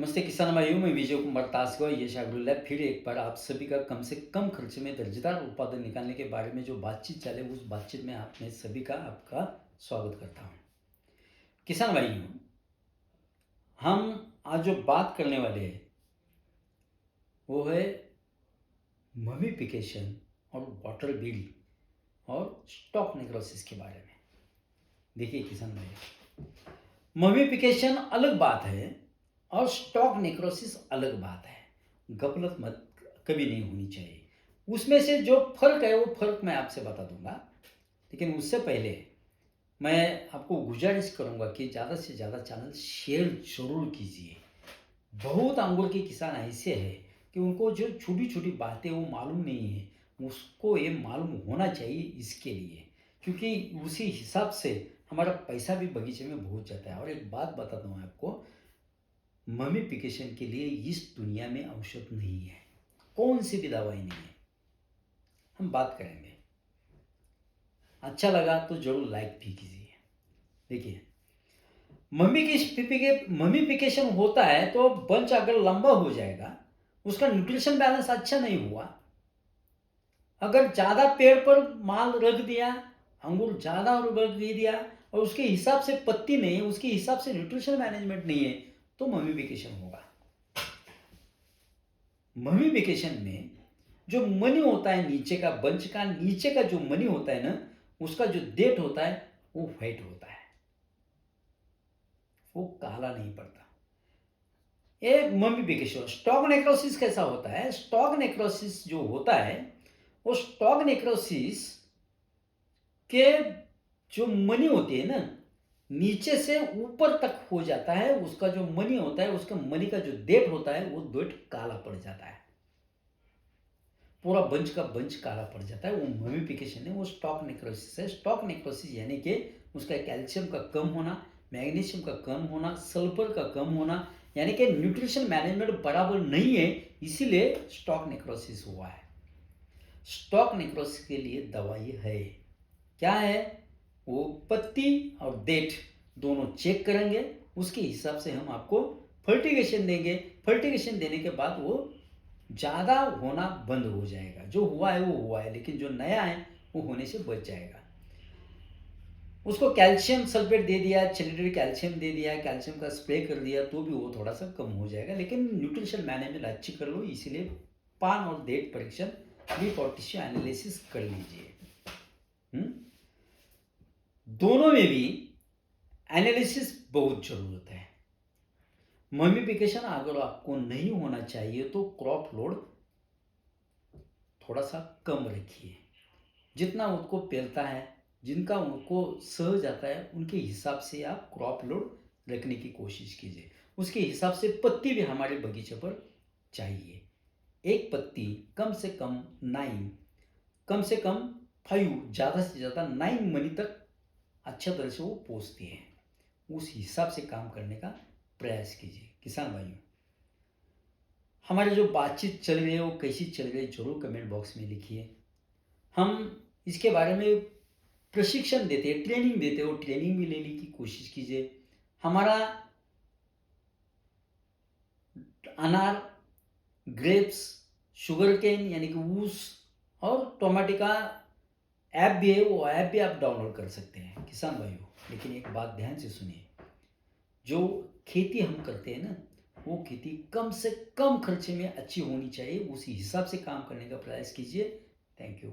नमस्ते किसान भाइयों, मैं विजय कुमार तासगांव यश एग्रो लैब फिर एक बार आप सभी का कम से कम खर्चे में दर्जेदार उत्पादन निकालने के बारे में जो बातचीत चले उस बातचीत में आप में सभी का आपका स्वागत करता हूं। किसान भाइयों, हम आज जो बात करने वाले हैं वो है ममीफिकेशन और वाटर बिल और स्टॉक नेक्रोसिस के बारे में। देखिए किसान भाई, ममीफिकेशन अलग बात है और स्टॉक नेक्रोसिस अलग बात है। गफलत मत कभी नहीं होनी चाहिए। उसमें से जो फर्क है वो फर्क मैं आपसे बता दूंगा, लेकिन उससे पहले मैं आपको गुजारिश करूंगा कि ज़्यादा से ज़्यादा चैनल शेयर जरूर कीजिए। बहुत अंगूर के किसान ऐसे हैं कि उनको जो छोटी छोटी बातें वो मालूम नहीं है, उसको ये मालूम होना चाहिए इसके लिए, क्योंकि उसी हिसाब से हमारा पैसा भी बगीचे में बहुत जाता है। और एक बात बताता हूँ आपको, ममीफिकेशन के लिए इस दुनिया में औषध नहीं है, कौन सी भी दवाई नहीं है। हम बात करेंगे, अच्छा लगा तो जरूर लाइक भी कीजिए। देखिए, ममीफिकेशन होता है तो बंच अगर लंबा हो जाएगा, उसका न्यूट्रिशन बैलेंस अच्छा नहीं हुआ। अगर ज़्यादा पेड़ पर माल रख दिया, अंगूर ज़्यादा रख दिया और उसके हिसाब से पत्ती नहीं है, उसके हिसाब से न्यूट्रिशन मैनेजमेंट नहीं है, तो ममीफिकेशन होगा। ममीफिकेशन में जो मनी होता है नीचे का, बंच का नीचे का जो मनी होता है ना, उसका जो डेट होता है वो व्हाइट होता है, वो काला नहीं पड़ता। एक ममीफिकेशन। स्टॉक नेक्रोसिस कैसा होता है? स्टॉक नेक्रोसिस जो होता है वो स्टॉक नेक्रोसिस के जो मनी होती है ना, नीचे से ऊपर तक हो जाता है। उसका जो मनी होता है, उसका मनी का जो डेट होता है वो डेट काला पड़ जाता है, पूरा बंच का बंच काला पड़ जाता है। वो ममीफिकेशन है, वो स्टॉक नेक्रोसिस है। स्टॉक नेक्रोसिस यानी कि उसका कैल्शियम का कम होना, मैग्नीशियम का कम होना, सल्फर का कम होना, यानी कि न्यूट्रिशन मैनेजमेंट बराबर नहीं है, इसीलिए स्टॉक नेक्रोसिस हुआ है। स्टॉक नेक्रोसिस के लिए दवाई है, क्या है? वो पत्ती और डेट दोनों चेक करेंगे, उसके हिसाब से हम आपको फर्टिगेशन देंगे। फर्टिगेशन देने के बाद वो ज़्यादा होना बंद हो जाएगा। जो हुआ है वो हुआ है, लेकिन जो नया है वो होने से बच जाएगा। उसको कैल्शियम सल्फेट दे दिया, चिलिटेड कैल्शियम दे दिया, कैल्शियम का स्प्रे कर दिया, तो भी वो थोड़ा सा कम हो जाएगा। लेकिन न्यूट्रिशन मैनेजमेंट अच्छी कर लो, इसीलिए पान और डेट परीक्षण, लीफ और टिश्यू एनालिसिस कर लीजिए। दोनों में भी एनालिसिस बहुत जरूरत है। ममीफिकेशन अगर आपको नहीं होना चाहिए तो क्रॉप लोड थोड़ा सा कम रखिए। जितना उनको पेलता है, जिनका उनको सह जाता है, उनके हिसाब से आप क्रॉप लोड रखने की कोशिश कीजिए। उसके हिसाब से पत्ती भी हमारे बगीचे पर चाहिए। एक पत्ती कम से कम 9, कम से कम 5, ज़्यादा से ज़्यादा 9 मनी तक अच्छा तरह से वो पोसती है। उस हिसाब से काम करने का प्रयास कीजिए। किसान भाइयों, हमारी जो बातचीत चल रही है वो कैसी चल रही है जरूर कमेंट बॉक्स में लिखिए। हम इसके बारे में प्रशिक्षण देते हैं, ट्रेनिंग देते हैं, वो ट्रेनिंग भी लेने की कोशिश कीजिए। हमारा अनार, ग्रेप्स, शुगर केन यानी कि ऊस और टोमेटो का ऐप भी है, वो ऐप भी आप डाउनलोड कर सकते हैं किसान भाइयों। लेकिन एक बात ध्यान से सुनिए, जो खेती हम करते हैं ना, वो खेती कम से कम खर्चे में अच्छी होनी चाहिए। उसी हिसाब से काम करने का प्रयास कीजिए। Thank you.